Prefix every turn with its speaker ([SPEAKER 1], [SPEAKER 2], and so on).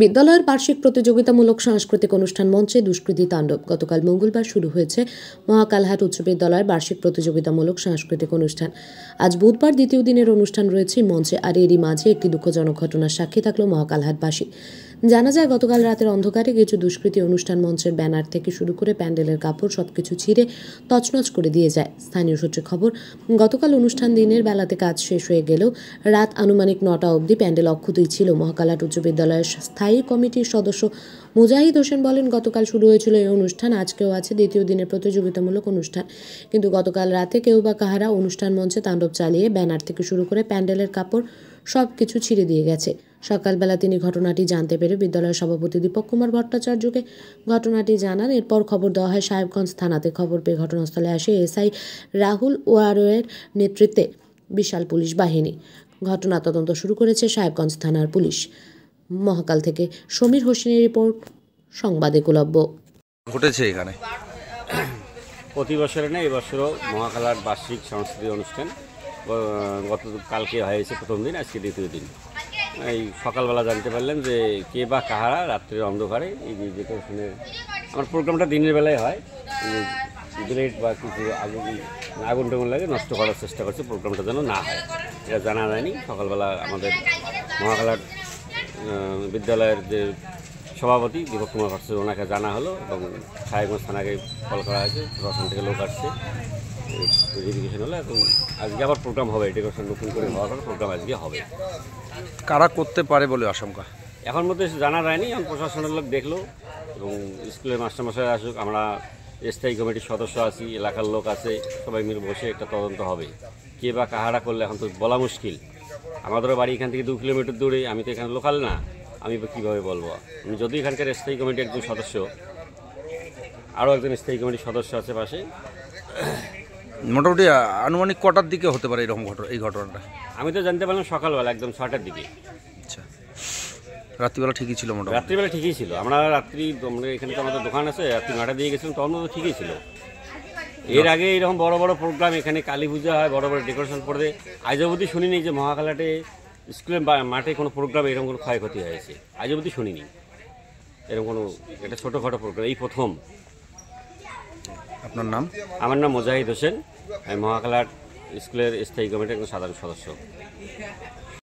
[SPEAKER 1] বিদ্যালয়ের বার্ষিক প্রতিযোগিতামূলক সাংস্কৃতিক অনুষ্ঠান মঞ্চে দুষ্কৃতী তাণ্ডব। গতকাল মঙ্গলবার শুরু হয়েছে মহাকালহাট উচ্চ বিদ্যালয়ের বার্ষিক প্রতিযোগিতামূলক সাংস্কৃতিক অনুষ্ঠান। আজ বুধবার দ্বিতীয় দিনের অনুষ্ঠান রয়েছে মঞ্চে, আর এরই মাঝে একটি দুঃখজনক ঘটনার সাক্ষী থাকল মহাকালহাটবাসী। জানা যায়, গতকাল রাতের অন্ধকারে কিছু দুষ্কৃতী অনুষ্ঠান মঞ্চের ব্যানার থেকে শুরু করে প্যান্ডেলের কাপড় সবকিছু ছিঁড়ে তছনছ করে দিয়ে যায়। স্থানীয় সূত্রে খবর, গতকাল অনুষ্ঠান দিনের বেলাতে কাজ শেষ হয়ে গেলেও রাত আনুমানিক 9টা অবধি প্যান্ডেল অক্ষতই ছিল। মহাকালহাট উচ্চ বিদ্যালয়ের স্থায়ী কমিটির সদস্য মুজাহিদ হোসেন বলেন, গতকাল শুরু হয়েছিল এই অনুষ্ঠান, আজকেও আছে দ্বিতীয় দিনের প্রতিযোগিতামূলক অনুষ্ঠান। কিন্তু গতকাল রাতে কেউ বা কাহারা অনুষ্ঠান মঞ্চে তাণ্ডব চালিয়ে ব্যানার থেকে শুরু করে প্যান্ডেলের কাপড় সব কিছু ছিঁড়ে দিয়ে গেছে। সকালবেলা তিনি ঘটনাটি জানতে পেরে বিদ্যালয়ের সভাপতি দীপক কুমার ভট্টাচার্যকে ঘটনাটি জানান। এরপর খবর দেওয়া হয় সাহেবগঞ্জ থানাতে। খবর পেয়ে ঘটনাস্থলে আসে এসআই রাহুল ওয়ারোয়ের নেতৃত্বে বিশাল পুলিশ বাহিনী। ঘটনা তদন্ত শুরু করেছে সাহেবগঞ্জ থানার পুলিশ। মহাকাল থেকে সমীর হোসেনের রিপোর্ট, সংবাদ একলব্য।
[SPEAKER 2] ঘটেছে এখানে
[SPEAKER 3] প্রতি বছরে না, এবছরও মহাকালহাট বার্ষিক সাংস্কৃতিক অনুষ্ঠান কালকে হয়েছে প্রথম দিন, আজকে দ্বিতীয় দিন। এই সকালবেলা জানতে পারলাম যে কে বা কাহারা রাত্রের অন্ধকারে এই যে ডেকোরেশনের, আমার প্রোগ্রামটা দিনের বেলায় হয়, গ্রেড বা কিছু আগুন টাগুন লাগে নষ্ট করার চেষ্টা করছে, প্রোগ্রামটা যেন না হয়, এটা জানা যায়নি। সকালবেলা আমাদের মহাকালহাট বিদ্যালয়ের যে সভাপতি দীপক কুমার ভট্টাচার্য, ওনাকে জানা হলো এবং সাহেবগঞ্জ থানাকে কল করা হয়েছে, প্রশাসন থেকে লোক আসছে, ভেরিফিকেশন হলো। এবং আজকে আবার প্রোগ্রাম হবে, ডেকোরেশন নতুন করে হওয়ার পর প্রোগ্রাম আজকে হবে।
[SPEAKER 2] কারা করতে পারে বলে আশঙ্কা
[SPEAKER 3] এখন মধ্যে জানা যায়নি, এখন প্রশাসনের লোক দেখলো এবং স্কুলের মাস্টারমশাই আসুক, আমরা স্থায়ী কমিটির সদস্য আছি, এলাকার লোক আছে, সবাই মিলে বসে একটা তদন্ত হবে। কে বা কাহারা করলে এখন তো বলা মুশকিল। আমাদেরও বাড়ি এখান থেকে 2 কিলোমিটার দূরে, আমি তো এখানে লোকাল না, আমি কীভাবে বলবো। আমি যদি এখানকার স্থায়ী কমিটির একজন সদস্য, আরও একজন স্থায়ী কমিটির সদস্য আছে পাশে।
[SPEAKER 2] মোটামুটি আনুমানিক কটার দিকে হতে পারে এই ঘটনাটা?
[SPEAKER 3] আমি তো জানতে পারলাম সকালবেলা একদম 6টার দিকে।
[SPEAKER 2] আচ্ছা, রাত্রিবেলা ঠিকই ছিল? মোটামুটি
[SPEAKER 3] রাত্রিবেলা ঠিকই ছিল। আমরা এখানে তো আমাদের দোকান আছে, রাত্রি 9টা দিয়ে গেছিলাম, তখন তো ঠিকই ছিল। এর আগে এরকম বড় বড় প্রোগ্রাম এখানে কালী পূজা হয়, বড় বড় ডেকোরেশন করে, আজ অবধি শুনিনি যে মহাকালহাটে স্কুলের মাঠে কোনো প্রোগ্রামে এরকম কোনো ক্ষয়ক্ষতি হয়েছে, আজ অবধি শুনিনি এরকম কোনো। এটা ছোটোখাটো প্রোগ্রাম, এই প্রথম।
[SPEAKER 2] আপনার নাম?
[SPEAKER 3] আমার নাম মুজাহিদ হোসেন, আমি মহাকালহাট স্কুলের স্থায়ী কমিটির একজন সাধারণ সদস্য।